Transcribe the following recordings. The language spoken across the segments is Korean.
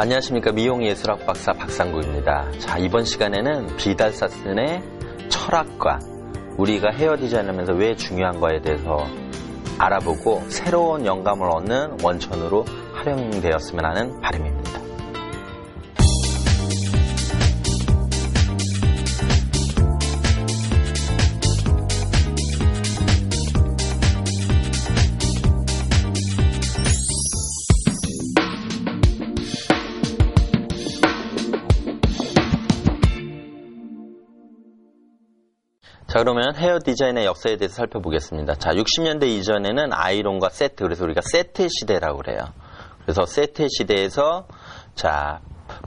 안녕하십니까. 미용예술학 박사 박상구입니다. 자, 이번 시간에는 비달 사슨의 철학과 우리가 헤어 디자인하면서 왜 중요한가에 대해서 알아보고 새로운 영감을 얻는 원천으로 활용되었으면 하는 바람입니다. 자, 그러면 헤어 디자인의 역사에 대해서 살펴보겠습니다. 자, 60년대 이전에는 아이론과 세트, 그래서 우리가 세트 시대라고 그래요. 그래서 세트 시대에서 자,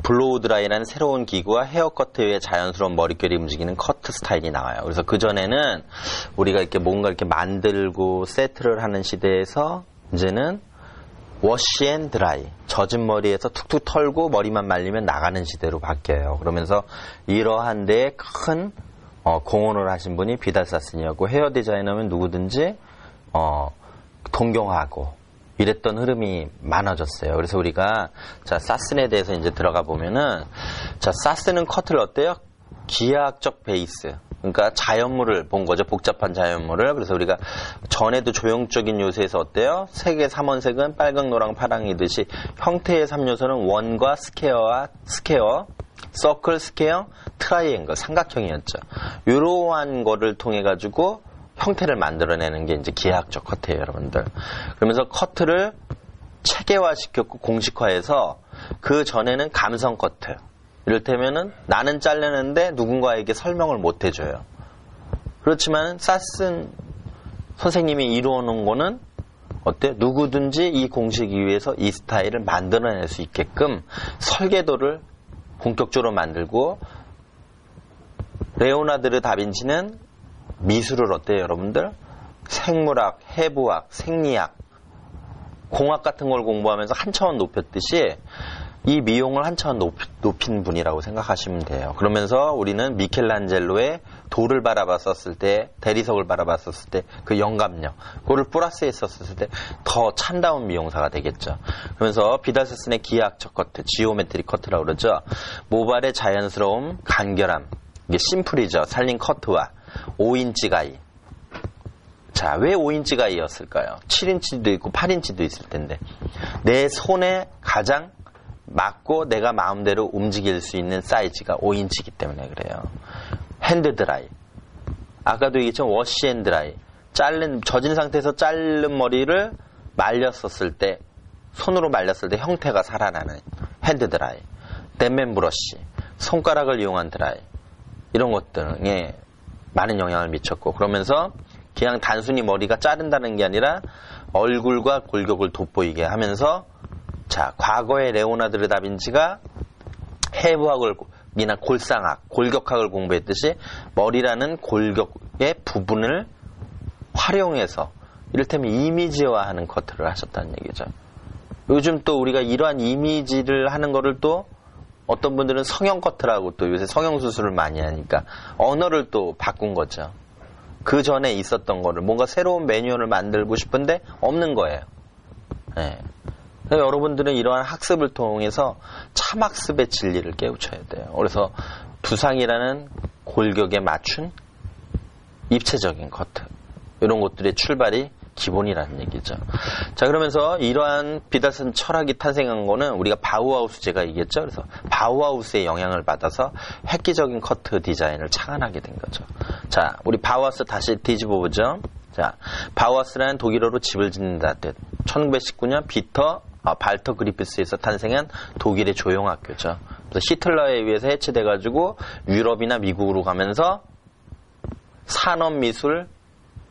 블로우 드라이라는 새로운 기구와 헤어 커트의 자연스러운 머릿결이 움직이는 커트 스타일이 나와요. 그래서 그전에는 우리가 이렇게 뭔가 이렇게 만들고 세트를 하는 시대에서 이제는 워시 앤 드라이, 젖은 머리에서 툭툭 털고 머리만 말리면 나가는 시대로 바뀌어요. 그러면서 이러한 데에 큰 공헌을 하신 분이 비달 사슨이었고, 헤어 디자이너면 누구든지 동경하고 이랬던 흐름이 많아졌어요. 그래서 우리가 자, 사슨에 대해서 이제 들어가 보면은, 자, 사슨은 커트를 어때요? 기하학적 베이스, 그러니까 자연물을 본 거죠. 복잡한 자연물을. 그래서 우리가 전에도 조형적인 요소에서 어때요? 색의 3원색은 빨강, 노랑, 파랑이듯이 형태의 3요소는 원과 스퀘어, 서클, 스퀘어, 트라이앵글, 삼각형이었죠. 이러한 거를 통해 가지고 형태를 만들어내는 게 이제 기하학적 커트예요, 여러분들. 그러면서 커트를 체계화시켰고 공식화해서 그 전에는 감성 커트. 이를테면은 나는 자르는데 누군가에게 설명을 못 해줘요. 그렇지만 사슨 선생님이 이루어놓은 거는 어때? 누구든지 이 공식 위에서 이 스타일을 만들어낼 수 있게끔 설계도를 본격적으로 만들고, 레오나르도 다빈치는 미술을 어때요, 여러분들? 생물학, 해부학, 생리학, 공학 같은 걸 공부하면서 한 차원 높였듯이 이 미용을 한 차원 높인 분이라고 생각하시면 돼요. 그러면서 우리는 미켈란젤로의 돌을 바라봤었을 때, 대리석을 바라봤었을 때 그 영감력, 그거를 플러스했었을 때 더 참다운 미용사가 되겠죠. 그러면서 비달 사슨의 기하학적 커트, 지오메트리 커트라고 그러죠. 모발의 자연스러움, 간결함, 이게 심플이죠. 살린 커트와 5인치 가위. 자, 왜 5인치 가위였을까요? 7인치도 있고 8인치도 있을 텐데, 내 손에 가장 맞고 내가 마음대로 움직일 수 있는 사이즈가 5인치이기 때문에 그래요. 핸드 드라이, 아까도 얘기했지만 워시 앤 드라이, 젖은 상태에서 자른 머리를 말렸었을 때, 손으로 말렸을 때 형태가 살아나는 핸드 드라이, 댐맨 브러쉬, 손가락을 이용한 드라이, 이런 것들에 많은 영향을 미쳤고, 그러면서 그냥 단순히 머리가 자른다는 게 아니라 얼굴과 골격을 돋보이게 하면서, 자, 과거의 레오나르도 다빈치가 해부학이나 골상학, 골격학을 공부했듯이 머리라는 골격의 부분을 활용해서 이를테면 이미지화하는 커트를 하셨다는 얘기죠. 요즘 또 우리가 이러한 이미지를 하는 거를 또 어떤 분들은 성형 커트라고, 또 요새 성형 수술을 많이 하니까 언어를 또 바꾼 거죠. 그 전에 있었던 거를 뭔가 새로운 매뉴얼을 만들고 싶은데 없는 거예요. 네. 여러분들은 이러한 학습을 통해서 참학습의 진리를 깨우쳐야 돼요. 그래서 두상이라는 골격에 맞춘 입체적인 커트, 이런 것들의 출발이 기본이라는 얘기죠. 자, 그러면서 이러한 비달 사슨 철학이 탄생한 거는 우리가 바우하우스 제가 얘기했죠. 그래서 바우하우스의 영향을 받아서 획기적인 커트 디자인을 창안하게 된 거죠. 자, 우리 바우하우스 다시 뒤집어 보죠. 자, 바우하우스라는 독일어로 집을 짓는다 뜻. 1919년 발터 그리피스에서 탄생한 독일의 조형학교죠. 그래서 히틀러에 의해서 해체돼가지고 유럽이나 미국으로 가면서 산업미술,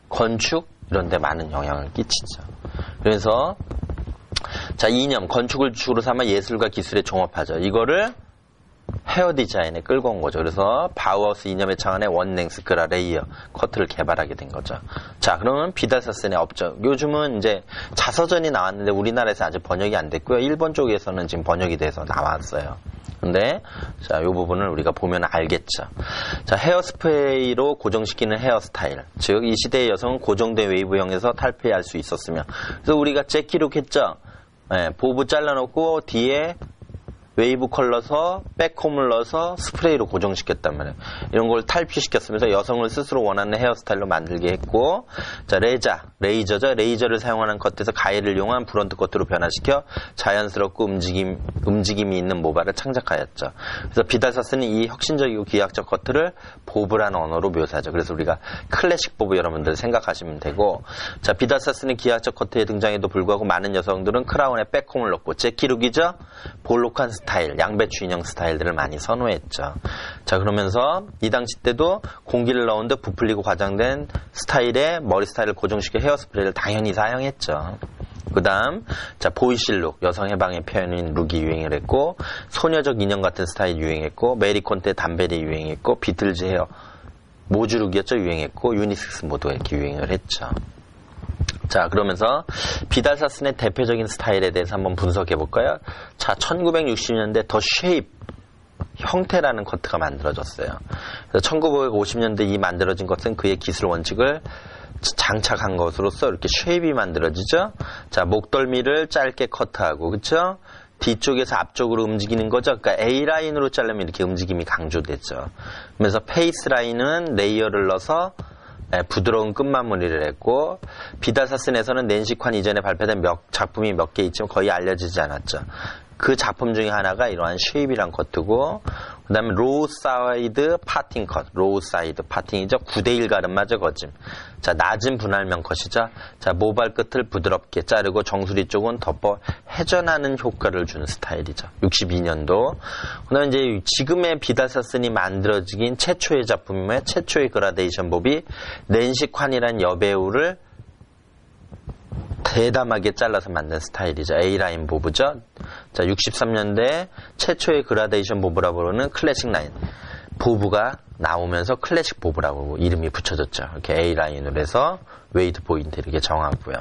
건축 이런 데 많은 영향을 끼치죠. 그래서 자, 이념, 건축을 주로 삼아 예술과 기술에 종합하죠. 이거를 헤어 디자인에 끌고 온 거죠. 그래서 바우하우스 이념의 차원의 원랭스크라 레이어 커트를 개발하게 된 거죠. 자, 그러면 비달 사슨의 업적. 요즘은 이제 자서전이 나왔는데 우리나라에서 아직 번역이 안 됐고요. 일본 쪽에서는 지금 번역이 돼서 나왔어요. 근데 자, 이 부분을 우리가 보면 알겠죠. 자, 헤어스프레이로 고정시키는 헤어스타일. 즉, 이 시대의 여성은 고정된 웨이브형에서 탈피할 수 있었으며, 그래서 우리가 잭키룩 했죠. 네, 보부 잘라놓고 뒤에 웨이브 컬러서 백홈을 넣어서 스프레이로 고정시켰단 말이에요. 이런 걸 탈피시켰으면서 여성을 스스로 원하는 헤어스타일로 만들게 했고, 자, 레이저죠. 레이저를 사용하는 컷에서 가해를 이용한 브런트 컷으로 변화시켜 자연스럽고 움직임이 있는 모발을 창작하였죠. 그래서 비달사스는 이 혁신적이고 기하학적 커트를 보브라는 언어로 묘사하죠. 그래서 우리가 클래식 보브 여러분들 생각하시면 되고, 자, 비달사스는 기하학적 커트에 등장해도 불구하고 많은 여성들은 크라운에 백홈을 넣고 제키룩이죠. 볼록한 스타일, 양배추 인형 스타일들을 많이 선호했죠. 자, 그러면서 이 당시 때도 공기를 넣은 듯 부풀리고 과장된 스타일의 머리 스타일을 고정시켜 헤어스프레이를 당연히 사용했죠. 그 다음, 자, 보이실룩, 여성 해방의 표현인 룩이 유행을 했고, 소녀적 인형 같은 스타일이 유행했고, 메리콘테 담벨이 유행했고, 비틀즈 헤어, 모주룩이었죠, 유행했고, 유니섹스 모두 이렇게 유행을 했죠. 자, 그러면서 비달사슨의 대표적인 스타일에 대해서 한번 분석해 볼까요? 자, 1960년대 더 쉐입 형태라는 커트가 만들어졌어요. 그래서 1950년대 이 만들어진 것은 그의 기술 원칙을 장착한 것으로서 이렇게 쉐입이 만들어지죠. 자, 목덜미를 짧게 커트하고, 그쵸? 뒤쪽에서 앞쪽으로 움직이는 거죠. 그러니까 A라인으로 자르면 이렇게 움직임이 강조되죠. 그래서 페이스 라인은 레이어를 넣어서 부드러운 끝마무리를 했고, 비달사슨에서는 낸시 관 이전에 발표된 작품이 몇 개 있지만 거의 알려지지 않았죠. 그 작품 중에 하나가 이러한 쉐입이란 커트고, 그 다음에 로우 사이드 파팅 컷, 로우 사이드 파팅이죠. 9대1 가름마저 거짐. 자, 낮은 분할면 컷이죠. 자, 모발 끝을 부드럽게 자르고 정수리 쪽은 덮어 회전하는 효과를 주는 스타일이죠. 62년도. 그 다음에 이제 지금의 비달사슨이 만들어지긴 최초의 작품이며 최초의 그라데이션 봅이 낸시 콴이라는 여배우를 대담하게 잘라서 만든 스타일이죠. A라인 보브죠. 자, 63년대 최초의 그라데이션 보브라고 부르는 클래식 라인 보브가 나오면서 클래식 보브라고 이름이 붙여졌죠. 이렇게 A라인으로 해서 웨이트 포인트 이렇게 정하고요.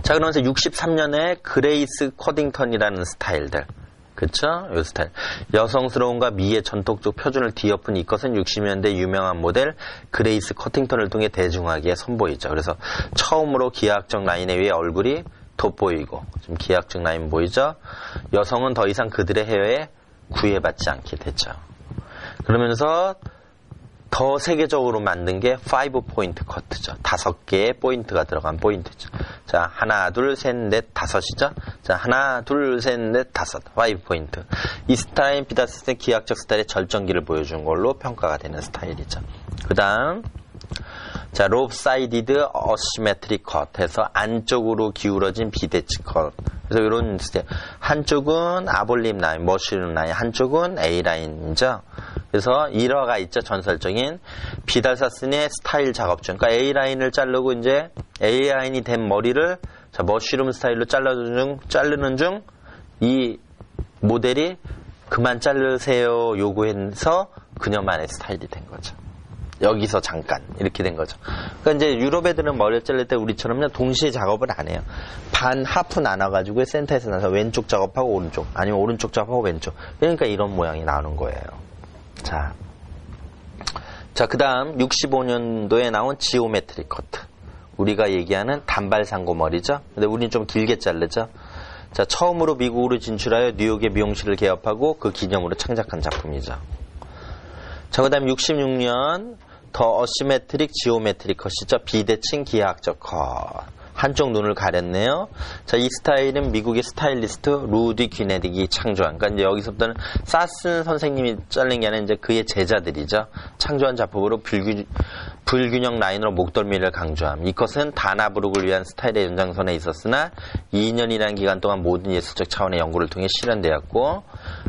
자, 그러면서 63년에 그레이스 코딩턴이라는 스타일들, 그쵸? 요 스타일. 여성스러움과 미의 전통적 표준을 뒤엎은 이 것은 60년대 유명한 모델 그레이스 커팅턴을 통해 대중화기에 선보이죠. 그래서 처음으로 기하학적 라인에 의해 얼굴이 돋보이고, 지금 기하학적 라인 보이죠? 여성은 더 이상 그들의 헤어에 구애받지 않게 됐죠. 그러면서 더 세계적으로 만든 게 5포인트 커트죠. 5개의 포인트가 들어간 포인트죠. 자, 하나, 둘, 셋, 넷, 다섯이죠. 자, 하나, 둘, 셋, 넷, 다섯. 5포인트. 이 스타일 비달사슨의 기하학적 스타일의 절정기를 보여준 걸로 평가가 되는 스타일이죠. 그 다음, 자, 롭사이디드 어시메트릭 컷 해서 안쪽으로 기울어진 비대치 컷. 그래서 이런 스타일. 한쪽은 아볼림 라인, 머쉬룸 라인, 한쪽은 A라인이죠. 그래서 일화가 있죠. 전설적인 비달사슨의 스타일 작업 중. 그러니까 A라인을 자르고 이제 A라인이 된 머리를 자, 머쉬룸 스타일로 자르는 중 이 모델이 그만 자르세요 요구해서 그녀만의 스타일이 된 거죠. 여기서 잠깐 이렇게 된 거죠. 그러니까 이제 유럽 애들은 머리를 자를 때 우리처럼요 동시에 작업을 안 해요. 반 하프 나눠가지고 센터에서 나서 왼쪽 작업하고 오른쪽, 아니면 오른쪽 작업하고 왼쪽. 그러니까 이런 모양이 나오는 거예요. 자, 그 다음 65년도에 나온 지오메트릭 커트. 우리가 얘기하는 단발 상고머리죠. 근데 우리는 좀 길게 자르죠. 자, 처음으로 미국으로 진출하여 뉴욕의 미용실을 개업하고 그 기념으로 창작한 작품이죠. 자, 그 다음 66년 더 어시메트릭 지오메트릭 컷이죠. 비대칭 기하학적 컷. 한쪽 눈을 가렸네요. 자, 이 스타일은 미국의 스타일리스트 루디 귀네딕이 창조한. 그러니까 이제 여기서부터는 사슨 선생님이 잘린 게 아니라 이제 그의 제자들이죠. 창조한 작품으로 불균형 라인으로 목덜미를 강조함. 이 컷은 다나브룩을 위한 스타일의 연장선에 있었으나 2년이라는 기간 동안 모든 예술적 차원의 연구를 통해 실현되었고,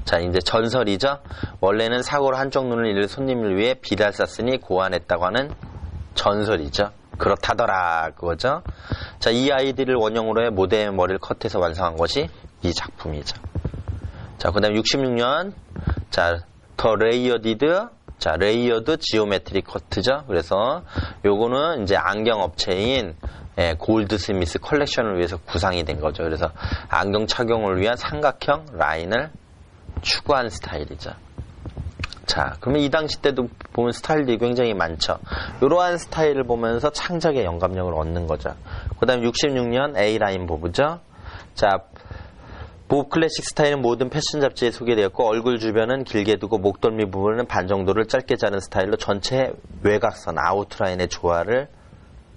자, 이제 전설이죠. 원래는 사고로 한쪽 눈을 잃을 손님을 위해 비달사슨이 고안했다고 하는 전설이죠. 그렇다더라 그거죠. 자, 이 아이디를 원형으로 해 모델의 머리를 컷해서 완성한 것이 이 작품이죠. 자, 그 다음 66년 자, 더 레이어디드, 자, 레이어드 지오메트릭 커트죠. 그래서 요거는 이제 안경 업체인 골드스미스 컬렉션을 위해서 구상이 된 거죠. 그래서 안경 착용을 위한 삼각형 라인을 추구한 스타일이죠. 자, 그러면 이 당시 때도 보면 스타일들이 굉장히 많죠. 이러한 스타일을 보면서 창작의 영감력을 얻는 거죠. 그 다음 66년 A라인 보브죠. 자, 보브 클래식 스타일은 모든 패션 잡지에 소개되었고 얼굴 주변은 길게 두고 목덜미 부분은 반 정도를 짧게 자른 스타일로 전체 외곽선 아웃라인의 조화를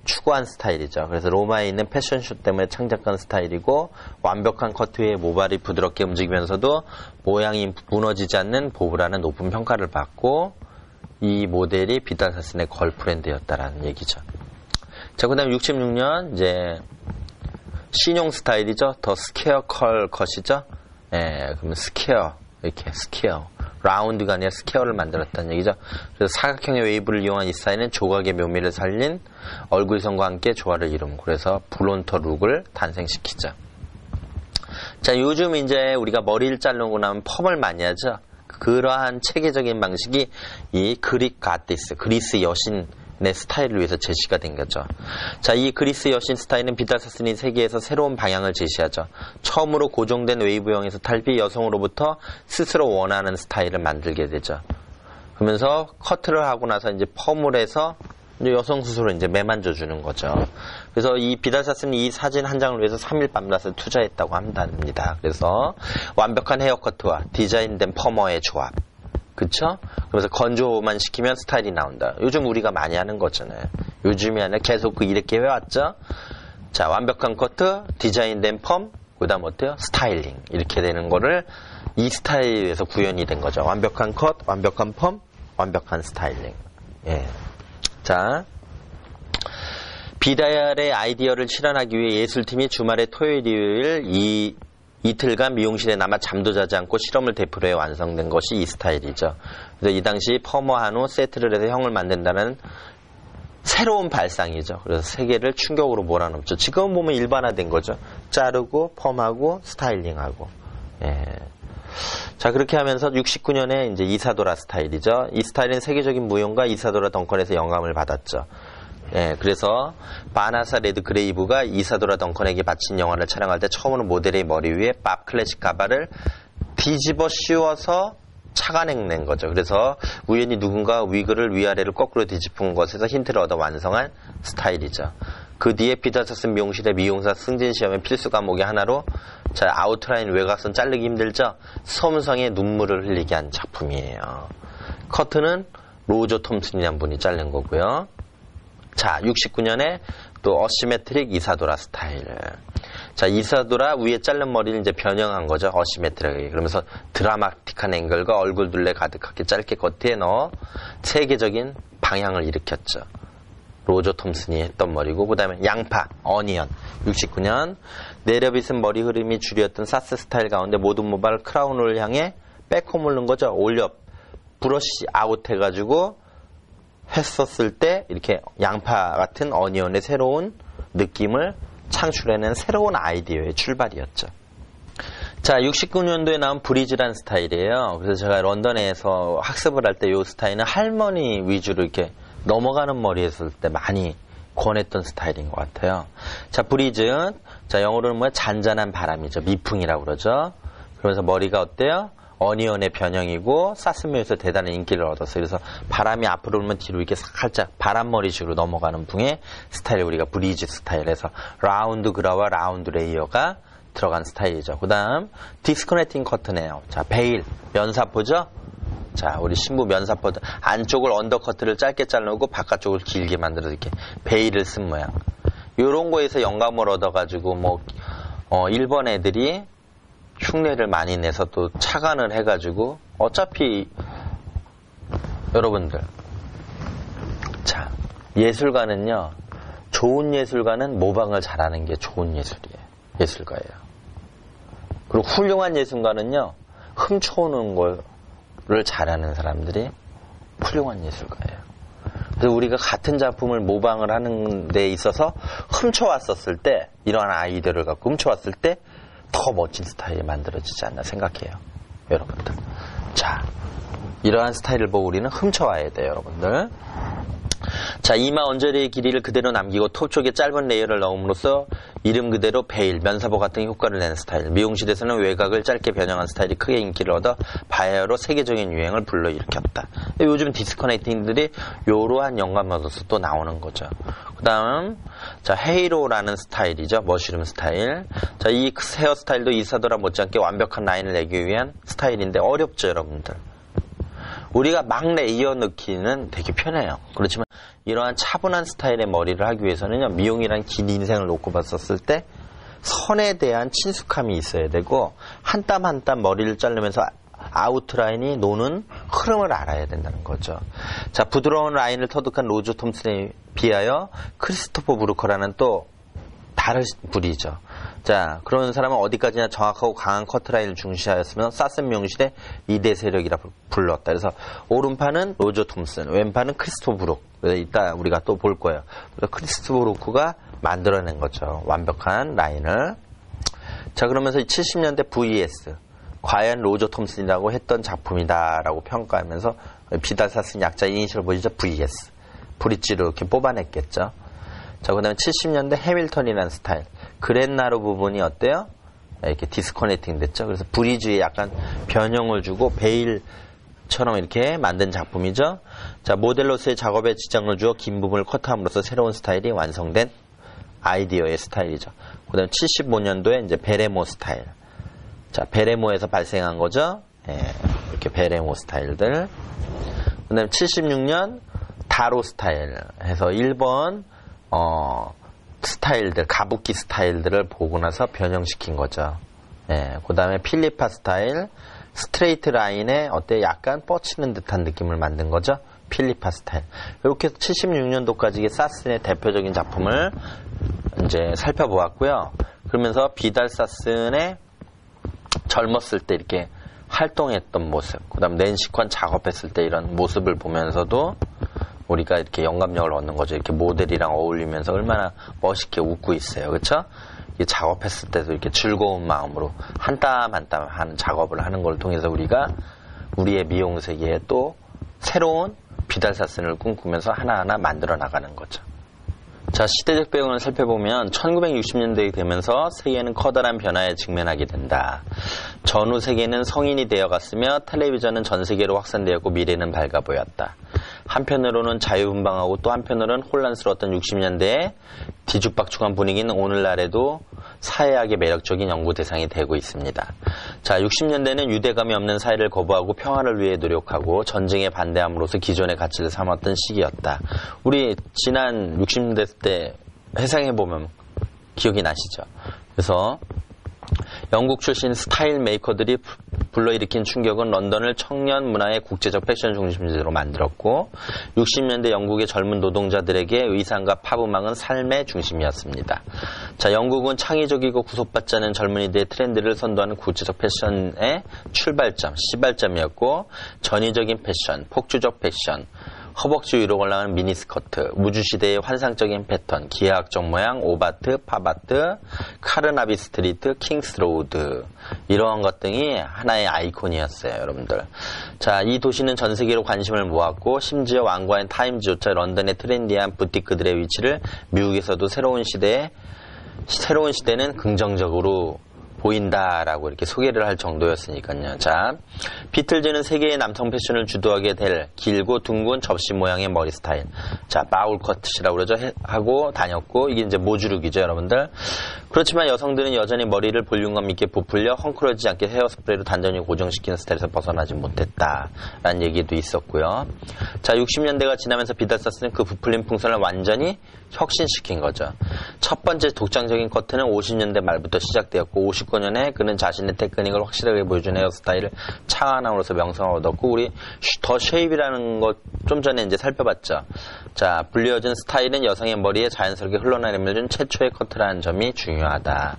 추구한 스타일이죠. 그래서 로마에 있는 패션쇼 때문에 창작한 스타일이고 완벽한 커트의 모발이 부드럽게 움직이면서도 모양이 무너지지 않는 보브라는 높은 평가를 받고 이 모델이 비달 사슨의 걸프렌드였다라는 얘기죠. 자, 그 다음 66년 이제 신용 스타일이죠. 더 스퀘어 컬 컷이죠. 예, 그러면 스퀘어 이렇게 스퀘어 라운드가 아니라 스퀘어를 만들었다는 얘기죠. 그래서 사각형의 웨이브를 이용한 이 스타일은 조각의 묘미를 살린 얼굴선과 함께 조화를 이루고 그래서 블론터 룩을 탄생시키죠. 자, 요즘 이제 우리가 머리를 자르고 나면 펌을 많이 하죠. 그러한 체계적인 방식이 이 그릭 가디스, 그리스 여신의 스타일을 위해서 제시가 된 거죠. 자, 이 그리스 여신 스타일은 비달 사슨이 세계에서 새로운 방향을 제시하죠. 처음으로 고정된 웨이브형에서 탈피 여성으로부터 스스로 원하는 스타일을 만들게 되죠. 그러면서 커트를 하고 나서 이제 펌을 해서 여성 스스로 이제 매만져 주는 거죠. 그래서 이 비달 사슨이 이 사진 한 장을 위해서 3일 밤낮을 투자했다고 합니다. 그래서 완벽한 헤어커트와 디자인된 펌머의 조합. 그쵸? 그래서 건조만 시키면 스타일이 나온다. 요즘 우리가 많이 하는 거잖아요. 요즘이 아니라 계속 이렇게 해왔죠? 자, 완벽한 커트, 디자인된 펌, 그 다음 어때요? 스타일링. 이렇게 되는 거를 이 스타일에서 구현이 된 거죠. 완벽한 컷, 완벽한 펌, 완벽한 스타일링. 예. 자, 비달의 아이디어를 실현하기 위해 예술팀이 주말에 토요일, 일요일 이틀간 미용실에 남아 잠도 자지 않고 실험을 되풀이해 완성된 것이 이 스타일이죠. 그래서 이 당시 펌어한 후 세트를 해서 형을 만든다는 새로운 발상이죠. 그래서 세계를 충격으로 몰아넣죠. 지금 보면 일반화된 거죠. 자르고 펌하고 스타일링하고. 예. 자, 그렇게 하면서 69년에 이제 이사도라 스타일이죠. 이 스타일은 세계적인 무용가 이사도라 덩컨에서 영감을 받았죠. 예, 그래서 바나사 레드그레이브가 이사도라 덩컨에게 바친 영화를 촬영할 때 처음으로 모델의 머리 위에 밥 클래식 가발을 뒤집어 씌워서 착안해낸 거죠. 그래서 우연히 누군가 위그를 위아래를 거꾸로 뒤집은 것에서 힌트를 얻어 완성한 스타일이죠. 그 뒤에 비달 사슨 미용실의 미용사 승진 시험의 필수 과목의 하나로 자, 아웃라인 외곽선 자르기 힘들죠? 섬성에 눈물을 흘리게 한 작품이에요. 커트는 로저 톰슨이라는 분이 자른 거고요. 자, 69년에 또 어시메트릭 이사도라 스타일. 자, 이사도라 위에 자른 머리를 이제 변형한 거죠. 어시메트릭하게. 그러면서 드라마틱한 앵글과 얼굴 둘레 가득하게 짧게 커트해 넣어 세계적인 방향을 일으켰죠. 로저 톰슨이 했던 머리고, 그 다음에 양파, 어니언. 69년 내려빗은 머리 흐름이 주류였던 사스 스타일 가운데 모든 모발을 크라운을 향해 백홈을 넣은 거죠. 올려 브러쉬 아웃 해가지고 했었을 때 이렇게 양파 같은 어니언의 새로운 느낌을 창출해낸 새로운 아이디어의 출발이었죠. 자, 69년도에 나온 브리즈란 스타일이에요. 그래서 제가 런던에서 학습을 할 때 이 스타일은 할머니 위주로 이렇게 넘어가는 머리 했을 때 많이 권했던 스타일인 것 같아요. 자, 브리즈. 자, 영어로는 뭐야? 잔잔한 바람이죠. 미풍이라고 그러죠. 그러면서 머리가 어때요? 어니언의 변형이고 사스미에서 대단한 인기를 얻었어요. 그래서 바람이 앞으로 오면 뒤로 이렇게 살짝 바람머리식으로 넘어가는 붕의 스타일을 우리가 브리즈 스타일에서 라운드 그라와 라운드 레이어가 들어간 스타일이죠. 그 다음 디스커넥팅 커트네요. 자, 베일, 면사포죠. 자, 우리 신부 면사포 안쪽을 언더커트를 짧게 자르고 바깥쪽을 길게 만들어서 이렇게 베일을 쓴 모양. 요런 거에서 영감을 얻어가지고 일본 애들이 흉내를 많이 내서 또 착안을 해가지고 어차피 여러분들, 자, 예술가는요, 좋은 예술가는 모방을 잘하는 게 좋은 예술가예요. 그리고 훌륭한 예술가는요, 훔쳐오는 거를 잘하는 사람들이 훌륭한 예술가예요. 그래서 우리가 같은 작품을 모방을 하는 데 있어서 훔쳐왔었을 때, 이러한 아이디어를 갖고 훔쳐왔을 때 더 멋진 스타일이 만들어지지 않나 생각해요, 여러분들. 자, 이러한 스타일을 보고 우리는 훔쳐와야 돼요, 여러분들. 자, 이마 언저리의 길이를 그대로 남기고 톱 쪽에 짧은 레이어를 넣음으로써 이름 그대로 베일, 면사보 같은 효과를 내는 스타일. 미용실에서는 외곽을 짧게 변형한 스타일이 크게 인기를 얻어 바이어로 세계적인 유행을 불러일으켰다. 요즘 디스커넥팅들이 요러한 영감을 얻어서 또 나오는 거죠. 그 다음, 자, 헤이로라는 스타일이죠. 머쉬룸 스타일. 자, 이 헤어스타일도 이사도라 못지않게 완벽한 라인을 내기 위한 스타일인데 어렵죠, 여러분들. 우리가 막 레이어 넣기는 되게 편해요. 그렇지만 이러한 차분한 스타일의 머리를 하기 위해서는요, 미용이란 긴 인생을 놓고 봤었을 때 선에 대한 친숙함이 있어야 되고 한 땀 한 땀 머리를 자르면서 아웃라인이 노는 흐름을 알아야 된다는 거죠. 자, 부드러운 라인을 터득한 로저 톰슨에 비하여 크리스토퍼 브루커라는 또 다른 분이죠. 자, 그런 사람은 어디까지나 정확하고 강한 커트라인을 중시하였으면 사슨 미용실의 2대 세력이라 불렀다. 그래서 오른판은 로저 톰슨, 왼판은 크리스토퍼 브룩. 이따 우리가 또 볼 거예요. 그래서 크리스토퍼 브루크가 만들어낸 거죠. 완벽한 라인을. 자, 그러면서 70년대 VS, 과연 로저 톰슨이라고 했던 작품이다라고 평가하면서 비달사 쓴 약자 이니셜 보이죠? VS. 브릿지로 이렇게 뽑아냈겠죠. 자, 그 다음에 70년대 해밀턴이라는 스타일. 그랜나루 부분이 어때요? 이렇게 디스커넥팅 됐죠. 그래서 브리즈에 약간 변형을 주고 베일처럼 이렇게 만든 작품이죠. 자, 모델로서의 작업에 지장을 주어 긴 부분을 컷함으로써 새로운 스타일이 완성된 아이디어의 스타일이죠. 그 다음에 75년도에 이제 베레모 스타일. 자, 베레모에서 발생한 거죠. 예, 이렇게 베레모 스타일들. 그 다음에 76년 다로 스타일 해서 일본 스타일들, 가부키 스타일들을 보고 나서 변형시킨 거죠. 예, 그 다음에 필리파 스타일, 스트레이트 라인에 어때 약간 뻗치는 듯한 느낌을 만든 거죠. 필리파 스타일. 이렇게 76년도까지 사슨의 대표적인 작품을 이제 살펴보았고요. 그러면서 비달 사슨의 젊었을 때 이렇게 활동했던 모습, 그 다음 낸시콘 작업했을 때 이런 모습을 보면서도 우리가 이렇게 영감력을 얻는 거죠. 이렇게 모델이랑 어울리면서 얼마나 멋있게 웃고 있어요. 그렇죠? 작업했을 때도 이렇게 즐거운 마음으로 한 땀 한 땀 하는 작업을 하는 걸 통해서 우리가 우리의 미용 세계에 또 새로운 비달사슨을 꿈꾸면서 하나하나 만들어 나가는 거죠. 자, 시대적 배경을 살펴보면 1960년대에 되면서 세계는 커다란 변화에 직면하게 된다. 전후 세계는 성인이 되어갔으며 텔레비전은 전 세계로 확산되었고 미래는 밝아 보였다. 한편으로는 자유분방하고 또 한편으로는 혼란스러웠던 60년대의 뒤죽박죽한 분위기는 오늘날에도 사회학의 매력적인 연구 대상이 되고 있습니다. 자, 60년대는 유대감이 없는 사회를 거부하고 평화를 위해 노력하고 전쟁에 반대함으로써 기존의 가치를 삼았던 시기였다. 우리 지난 60년대 때 회상해보면 기억이 나시죠? 그래서 영국 출신 스타일 메이커들이 불러일으킨 충격은 런던을 청년 문화의 국제적 패션 중심지로 만들었고 60년대 영국의 젊은 노동자들에게 의상과 팝음악은 삶의 중심이었습니다. 자, 영국은 창의적이고 구속받지 않은 젊은이들의 트렌드를 선도하는 국제적 패션의 출발점, 시발점이었고 전위적인 패션, 폭주적 패션, 허벅지 위로 올라가는 미니스커트, 우주시대의 환상적인 패턴, 기하학적 모양, 오바트, 팝아트, 카르나비 스트리트, 킹스로우드 이러한 것 등이 하나의 아이콘이었어요, 여러분들. 자, 이 도시는 전 세계로 관심을 모았고 심지어 왕과인 타임즈조차 런던의 트렌디한 부티크들의 위치를 미국에서도 새로운 시대는 긍정적으로 보인다라고 이렇게 소개를 할 정도였으니까요. 자, 비틀즈는 세계의 남성 패션을 주도하게 될 길고 둥근 접시 모양의 머리 스타일. 자, 바울컷이라고 그러죠. 하고 다녔고, 이게 이제 모주룩이죠, 여러분들. 그렇지만 여성들은 여전히 머리를 볼륨감 있게 부풀려 헝클어지지 않게 헤어스프레이로 단전히 고정시키는 스타일에서 벗어나지 못했다라는 얘기도 있었고요. 자, 60년대가 지나면서 비달사스는 그 부풀린 풍선을 완전히 혁신시킨 거죠. 첫 번째 독창적인 커트는 50년대 말부터 시작되었고 59년에 그는 자신의 테크닉을 확실하게 보여준 헤어스타일을 창안함으로써 명성을 얻었고 우리 더 쉐입이라는 것 좀 전에 이제 살펴봤죠. 자, 불려진 스타일은 여성의 머리에 자연스럽게 흘러내려준 최초의 커트라는 점이 중요하다.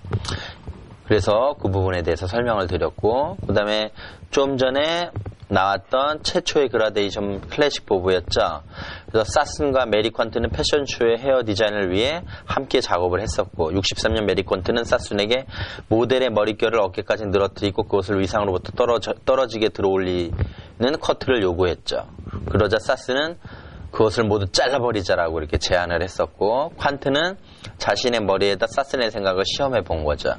그래서 그 부분에 대해서 설명을 드렸고 그 다음에 좀 전에 나왔던 최초의 그라데이션 클래식 보브였죠. 그래서 사슨과 메리 퀀트는 패션쇼의 헤어 디자인을 위해 함께 작업을 했었고 63년 메리 퀀트는 사슨에게 모델의 머릿결을 어깨까지 늘어뜨리고 그것을 위상으로부터 떨어지게 들어올리는 커트를 요구했죠. 그러자 사슨은 그것을 모두 잘라버리자라고 이렇게 제안을 했었고, 퀀트는 자신의 머리에다 사스넬 생각을 시험해 본 거죠.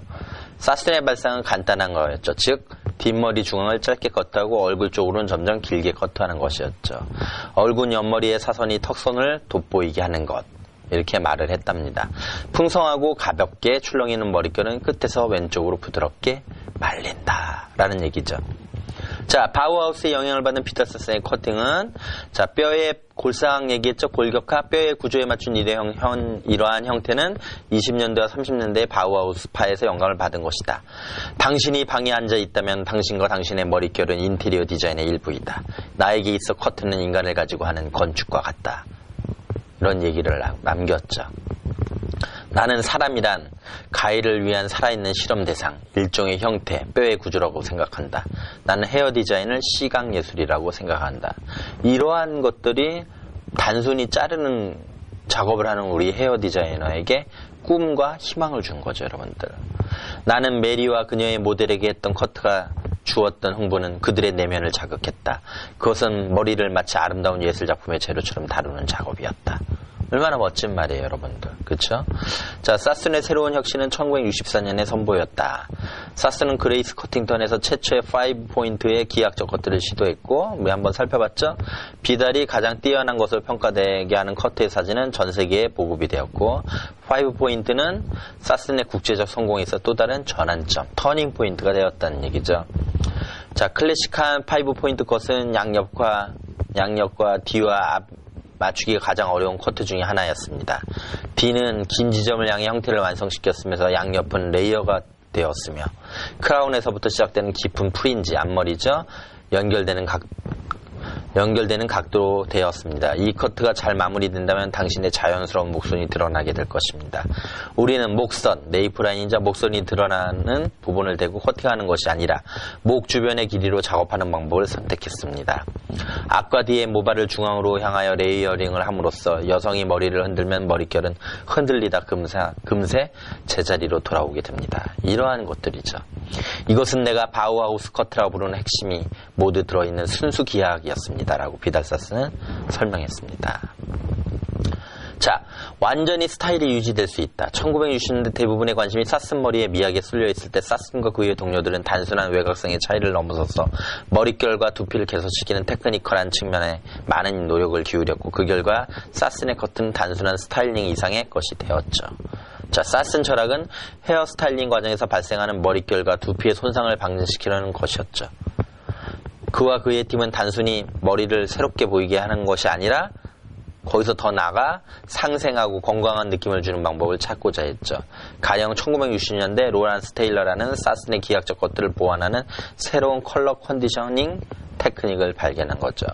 사스넬 발상은 간단한 거였죠. 즉 뒷머리 중앙을 짧게 커트하고 얼굴 쪽으로는 점점 길게 커트하는 것이었죠. 얼굴 옆머리의 사선이 턱선을 돋보이게 하는 것, 이렇게 말을 했답니다. 풍성하고 가볍게 출렁이는 머릿결은 끝에서 왼쪽으로 부드럽게 말린다 라는 얘기죠. 자, 바우하우스의 영향을 받은 피터 사스의 커팅은, 자, 뼈의 골상 얘기했죠. 골격화, 뼈의 구조에 맞춘 이러한 형태는 20년대와 30년대의 바우하우스파에서 영감을 받은 것이다. 당신이 방에 앉아 있다면 당신과 당신의 머릿결은 인테리어 디자인의 일부이다. 나에게 있어 커튼은 인간을 가지고 하는 건축과 같다. 이런 얘기를 남겼죠. 나는 사람이란 가해를 위한 살아있는 실험 대상, 일종의 형태, 뼈의 구조라고 생각한다. 나는 헤어 디자인을 시각예술이라고 생각한다. 이러한 것들이 단순히 자르는 작업을 하는 우리 헤어 디자이너에게 꿈과 희망을 준 거죠, 여러분들. 나는 메리와 그녀의 모델에게 했던 커트가 주었던 흥분은 그들의 내면을 자극했다. 그것은 머리를 마치 아름다운 예술작품의 재료처럼 다루는 작업이었다. 얼마나 멋진 말이에요, 여러분들. 그쵸? 자, 사슨의 새로운 혁신은 1964년에 선보였다. 사슨은 그레이스 커팅턴에서 최초의 5포인트의 기하학적 커트를 시도했고, 우리 한번 살펴봤죠? 비달이 가장 뛰어난 것을 평가되게 하는 커트의 사진은 전 세계에 보급이 되었고, 5포인트는 사슨의 국제적 성공에서 또 다른 전환점, 터닝 포인트가 되었다는 얘기죠. 자, 클래식한 5포인트 컷은 양옆과 뒤와 앞 맞추기가 가장 어려운 커트 중에 하나였습니다. D는 긴 지점을 향해 형태를 완성시켰으면서 양옆은 레이어가 되었으며, 크라운에서부터 시작되는 깊은 프린지, 앞머리죠. 연결되는 각도로 되었습니다. 이 커트가 잘 마무리된다면 당신의 자연스러운 목선이 드러나게 될 것입니다. 우리는 목선, 네이프라인이자 목선이 드러나는 부분을 대고 커팅하는 것이 아니라 목 주변의 길이로 작업하는 방법을 선택했습니다. 앞과 뒤의 모발을 중앙으로 향하여 레이어링을 함으로써 여성이 머리를 흔들면 머릿결은 흔들리다 금세 제자리로 돌아오게 됩니다. 이러한 것들이죠. 이것은 내가 바우하우스 커트라고 부르는 핵심이 모두 들어있는 순수 기하학이었습니다. 라고 비달사스는 설명했습니다. 자, 완전히 스타일이 유지될 수 있다. 1960년대 대부분의 관심이 사슨 머리에 미하게 쏠려 있을 때 사슨과 그의 동료들은 단순한 외곽성의 차이를 넘어서서 머릿결과 두피를 개선시키는 테크니컬한 측면에 많은 노력을 기울였고, 그 결과 사슨의 커트는 단순한 스타일링 이상의 것이 되었죠. 자, 사슨 철학은 헤어 스타일링 과정에서 발생하는 머릿결과 두피의 손상을 방지시키려는 것이었죠. 그와 그의 팀은 단순히 머리를 새롭게 보이게 하는 것이 아니라 거기서 더 나아가 상생하고 건강한 느낌을 주는 방법을 찾고자 했죠. 가령 1960년대 로란스 테일러라는 사슨의 기하학적 것들을 보완하는 새로운 컬러 컨디셔닝 테크닉을 발견한 거죠.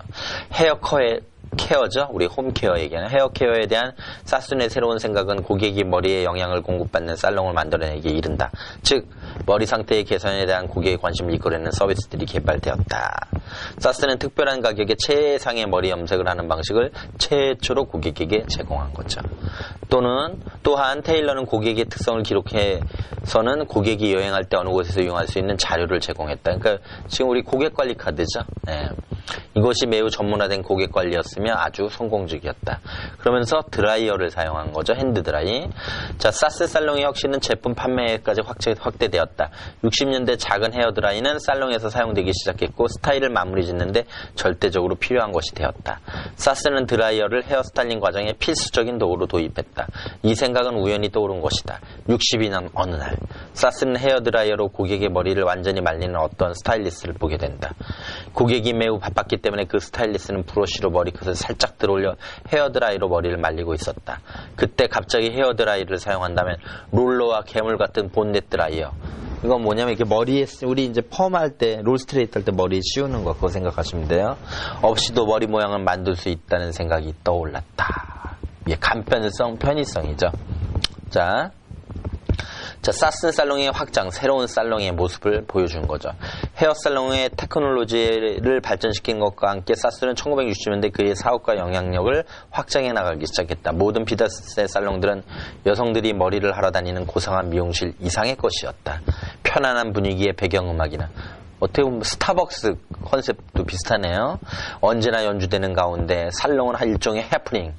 케어죠. 우리 홈케어 얘기하는 헤어케어에 대한 사슨의 새로운 생각은 고객이 머리에 영향을 공급받는 살롱을 만들어내기에 이른다. 즉, 머리 상태의 개선에 대한 고객의 관심을 이끌어내는 서비스들이 개발되었다. 사슨은 특별한 가격에 최상의 머리 염색을 하는 방식을 최초로 고객에게 제공한 거죠. 또한 테일러는 고객의 특성을 기록해서는 고객이 여행할 때 어느 곳에서 이용할 수 있는 자료를 제공했다. 그러니까 지금 우리 고객 관리 카드죠. 네. 이것이 매우 전문화된 고객 관리였으며 아주 성공적이었다. 그러면서 드라이어를 사용한 거죠. 핸드 드라이. 자, 사슨 살롱의 혁신은 제품 판매까지 확대되었다. 60년대 작은 헤어 드라이는 살롱에서 사용되기 시작했고, 스타일을 마무리 짓는데 절대적으로 필요한 것이 되었다. 사슨은 드라이어를 헤어 스타일링 과정에 필수적인 도구로 도입했다. 이 생각은 우연히 떠오른 것이다. 62년 어느 날 사슨은 헤어 드라이어로 고객의 머리를 완전히 말리는 어떤 스타일리스트를 보게 된다. 고객이 매우 바빴기 때문에 그 스타일리스트는 브러쉬로 머리끝을 살짝 들어올려 헤어드라이로 머리를 말리고 있었다. 그때 갑자기 헤어드라이를 사용한다면 롤러와 괴물 같은 본넷 드라이어, 이건 뭐냐면 이렇게 머리에 우리 이제 펌할 때 롤 스트레이트 할 때 머리 씌우는 거, 그거 생각하시면 돼요. 없이도 머리 모양을 만들 수 있다는 생각이 떠올랐다. 이게 간편성, 편의성이죠. 자, 사슨 살롱의 확장, 새로운 살롱의 모습을 보여준 거죠. 헤어 살롱의 테크놀로지를 발전시킨 것과 함께 사슨은 1960년대 그의 사업과 영향력을 확장해 나가기 시작했다. 모든 비달사스의 살롱들은 여성들이 머리를 하러 다니는 고상한 미용실 이상의 것이었다. 편안한 분위기의 배경음악이나 어떻게 보면 스타벅스 컨셉도 비슷하네요. 언제나 연주되는 가운데 살롱은 일종의 해프닝,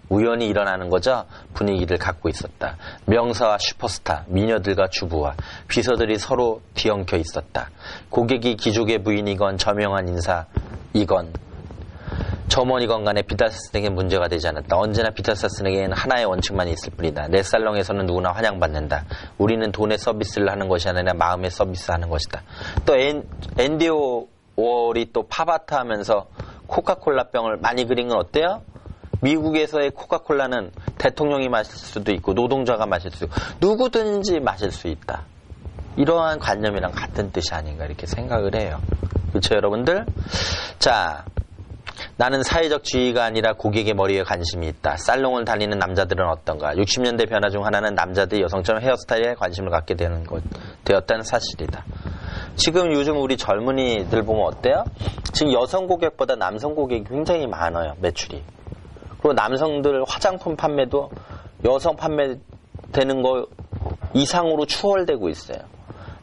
우연히 일어나는 거죠. 분위기를 갖고 있었다. 명사와 슈퍼스타, 미녀들과 주부와 비서들이 서로 뒤엉켜 있었다. 고객이 귀족의 부인이건 저명한 인사이건 점원이건 간에 비달사스에게 문제가 되지 않았다. 언제나 비달사스에게는 하나의 원칙만 있을 뿐이다. 내 살롱에서는 누구나 환영받는다. 우리는 돈의 서비스를 하는 것이 아니라 마음의 서비스하는 것이다. 또 앤디 워홀이 또 팝아트 하면서 코카콜라 병을 많이 그린 건 어때요? 미국에서의 코카콜라는 대통령이 마실 수도 있고 노동자가 마실 수 있고 누구든지 마실 수 있다. 이러한 관념이랑 같은 뜻이 아닌가 이렇게 생각을 해요. 그렇죠, 여러분들? 자, 나는 사회적 지위가 아니라 고객의 머리에 관심이 있다. 살롱을 다니는 남자들은 어떤가? 60년대 변화 중 하나는 남자들이 여성처럼 헤어스타일에 관심을 갖게 되었다는 사실이다. 지금 요즘 우리 젊은이들 보면 어때요? 지금 여성 고객보다 남성 고객이 굉장히 많아요, 매출이. 그리고 남성들 화장품 판매도 여성 판매되는 거 이상으로 추월되고 있어요.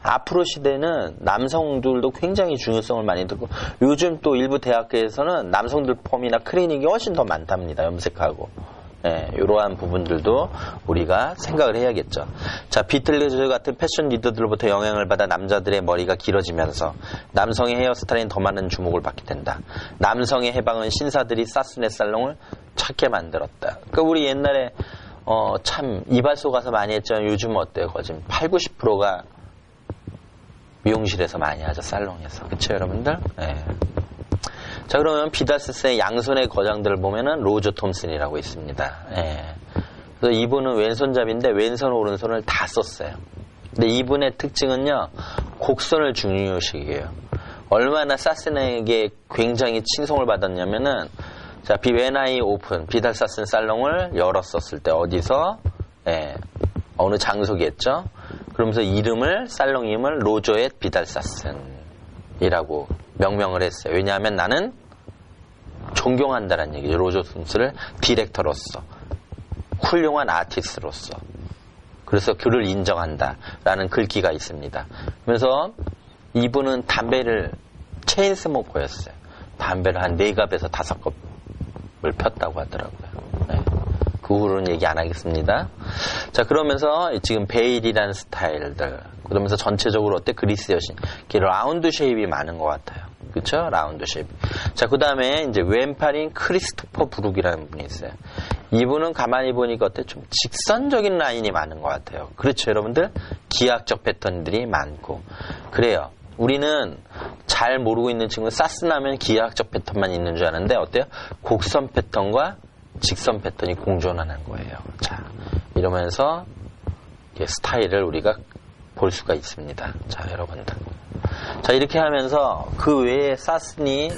앞으로 시대는 남성들도 굉장히 중요성을 많이 두고 요즘 또 일부 대학교에서는 남성들 펌이나 클리닉이 훨씬 더 많답니다. 염색하고. 이러한 부분들도 우리가 생각을 해야겠죠. 자, 비틀즈 같은 패션 리더들로부터 영향을 받아 남자들의 머리가 길어지면서 남성의 헤어스타일은 더 많은 주목을 받게 된다. 남성의 해방은 신사들이 사스네 살롱을 찾게 만들었다. 그러니까 우리 옛날에 참 이발소 가서 많이 했지만 요즘은 어때요? 거진 80~90%가 미용실에서 많이 하죠. 살롱에서. 그쵸, 여러분들? 네. 자, 그러면 비달사스의 양손의 거장들을 보면은 로저 톰슨이라고 있습니다. 네. 그래서 이분은 왼손잡이인데 왼손, 오른손을 다 썼어요. 근데 이분의 특징은요, 곡선을 중요시해요. 얼마나 사스네에게 굉장히 칭송을 받았냐면은, 자, When I Open, 비달사스 살롱을 열었었을 때 어디서, 어느 장소겠죠? 그러면서 살롱 이름을 로저의 비달사슨이라고 명명을 했어요. 왜냐하면 나는 존경한다는 얘기죠. 로저 톰슨을 디렉터로서, 훌륭한 아티스트로서. 그래서 그를 인정한다라는 글귀가 있습니다. 그래서 이분은 담배를 체인 스모커였어요. 담배를 한 4갑에서 5갑을 폈다고 하더라고요. 그 후로는 얘기 안 하겠습니다. 자, 그러면서 지금 베일이라는 스타일들, 그러면서 전체적으로 어때? 그리스 여신. 이렇게 라운드 쉐입이 많은 것 같아요. 그쵸? 라운드 쉐입. 자, 그 다음에 이제 왼팔인 크리스토퍼 브룩이라는 분이 있어요. 이분은 가만히 보니까 어때? 좀 직선적인 라인이 많은 것 같아요. 그렇죠, 여러분들? 기하학적 패턴들이 많고. 그래요. 우리는 잘 모르고 있는 친구는 사스나면 기하학적 패턴만 있는 줄 아는데 어때요? 곡선 패턴과 직선 패턴이 공존하는 거예요. 자, 이러면서 스타일을 우리가 볼 수가 있습니다. 자, 여러분들. 자, 이렇게 하면서 그 외에 사슨이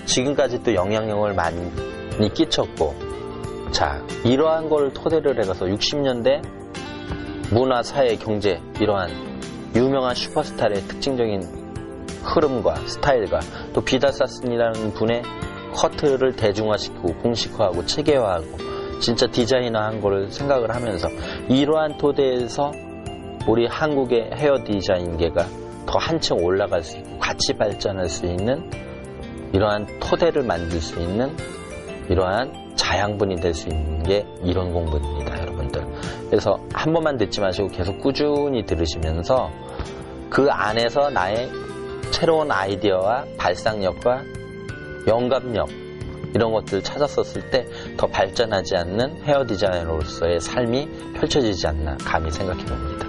지금까지 또 영향력을 많이 끼쳤고, 자, 이러한 걸 토대를 해서 60년대 문화, 사회, 경제 이러한 유명한 슈퍼스타의 특징적인 흐름과 스타일과 또 비달사슨이라는 분의 커트를 대중화시키고 공식화하고 체계화하고 진짜 디자이너한 거를 생각을 하면서 이러한 토대에서 우리 한국의 헤어 디자인계가 더 한층 올라갈 수 있고 같이 발전할 수 있는 이러한 토대를 만들 수 있는 이러한 자양분이 될 수 있는 게 이론 공부입니다, 여러분들. 그래서 한 번만 듣지 마시고 계속 꾸준히 들으시면서 그 안에서 나의 새로운 아이디어와 발상력과 영감력 이런 것들을 찾았었을 때 더 발전하지 않는 헤어 디자이너로서의 삶이 펼쳐지지 않나 감히 생각해 봅니다.